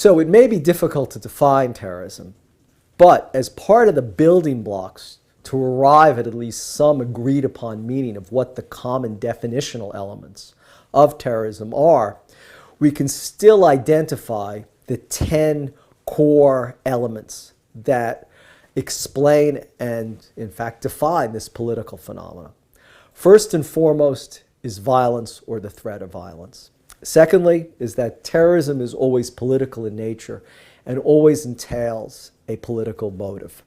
So it may be difficult to define terrorism, but as part of the building blocks to arrive at least some agreed upon meaning of what the common definitional elements of terrorism are, we can still identify the 10 core elements that explain and, in fact, define this political phenomenon. First and foremost is violence or the threat of violence. Secondly is that terrorism is always political in nature and always entails a political motive.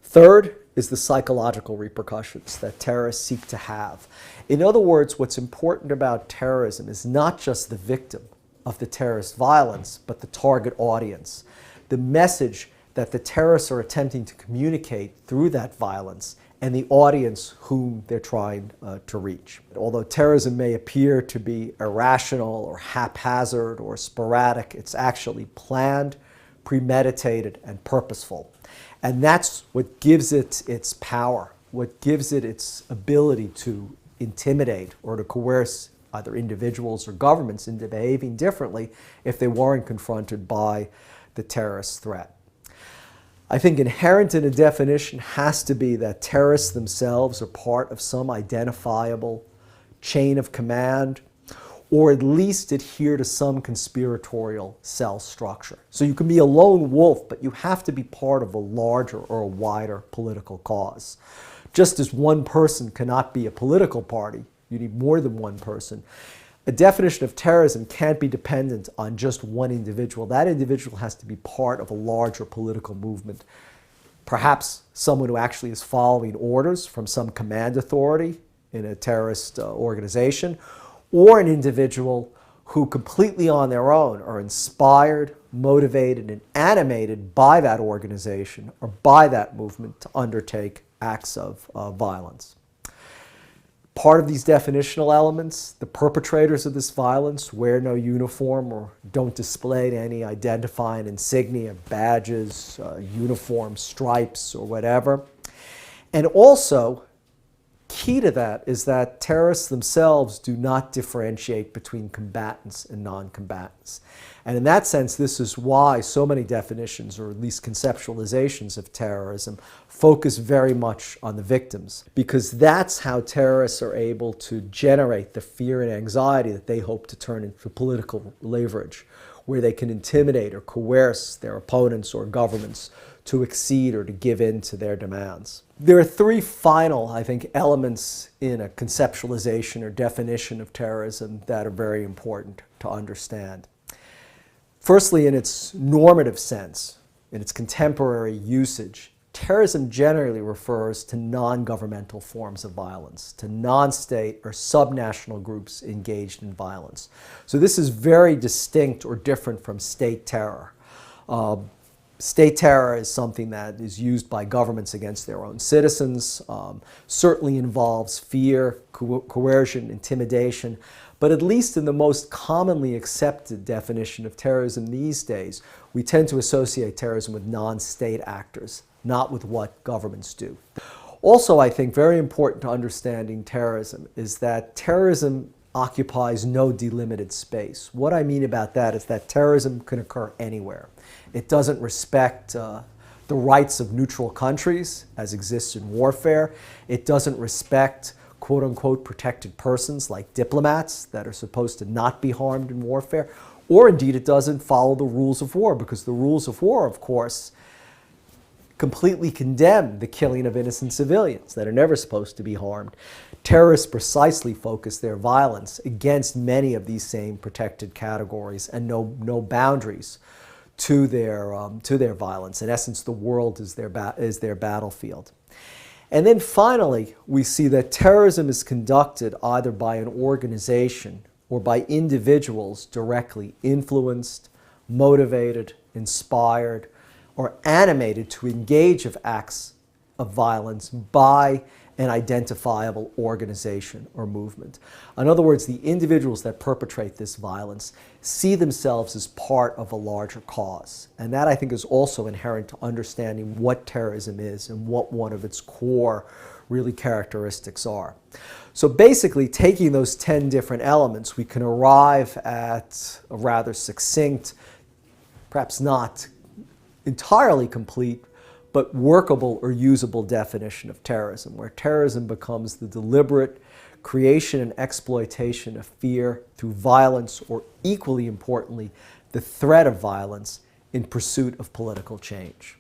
Third is the psychological repercussions that terrorists seek to have. In other words, what's important about terrorism is not just the victim of the terrorist violence, but the target audience. The message that the terrorists are attempting to communicate through that violence and the audience whom they're trying to reach. Although terrorism may appear to be irrational or haphazard or sporadic, it's actually planned, premeditated, and purposeful. And that's what gives it its power, what gives it its ability to intimidate or to coerce either individuals or governments into behaving differently if they weren't confronted by the terrorist threat. I think inherent in a definition has to be that terrorists themselves are part of some identifiable chain of command, or at least adhere to some conspiratorial cell structure. So you can be a lone wolf, but you have to be part of a larger or a wider political cause. Just as one person cannot be a political party, you need more than one person. A definition of terrorism can't be dependent on just one individual. That individual has to be part of a larger political movement. Perhaps someone who actually is following orders from some command authority in a terrorist organization, or an individual who completely on their own are inspired, motivated, and animated by that organization or by that movement to undertake acts of violence. Part of these definitional elements, the perpetrators of this violence wear no uniform or don't display any identifying insignia, badges, uniforms, stripes, or whatever. And also, key to that is that terrorists themselves do not differentiate between combatants and non-combatants. And in that sense, this is why so many definitions, or at least conceptualizations of terrorism, focus very much on the victims, because that's how terrorists are able to generate the fear and anxiety that they hope to turn into political leverage, where they can intimidate or coerce their opponents or governments to accede or to give in to their demands. There are three final, I think, elements in a conceptualization or definition of terrorism that are very important to understand. Firstly, in its normative sense, in its contemporary usage, terrorism generally refers to non-governmental forms of violence, to non-state or subnational groups engaged in violence. So this is very distinct or different from state terror. State terror is something that is used by governments against their own citizens, certainly involves fear, coercion, intimidation, but at least in the most commonly accepted definition of terrorism these days, we tend to associate terrorism with non-state actors, not with what governments do. Also, I think very important to understanding terrorism is that terrorism occupies no delimited space. What I mean about that is that terrorism can occur anywhere. It doesn't respect the rights of neutral countries, as exists in warfare. It doesn't respect quote-unquote protected persons like diplomats that are supposed to not be harmed in warfare. Or indeed, it doesn't follow the rules of war, because the rules of war, of course, completely condemn the killing of innocent civilians that are never supposed to be harmed. Terrorists precisely focus their violence against many of these same protected categories and no boundaries to their violence. In essence, the world is their battlefield. And then finally, we see that terrorism is conducted either by an organization or by individuals directly influenced, motivated, inspired, or animated to engage of acts of violence by an identifiable organization or movement. In other words, the individuals that perpetrate this violence see themselves as part of a larger cause. And that, I think, is also inherent to understanding what terrorism is and what one of its core really characteristics are. So basically, taking those 10 different elements, we can arrive at a rather succinct perhaps not entirely complete, but workable or usable definition of terrorism, where terrorism becomes the deliberate creation and exploitation of fear through violence, or equally importantly, the threat of violence in pursuit of political change.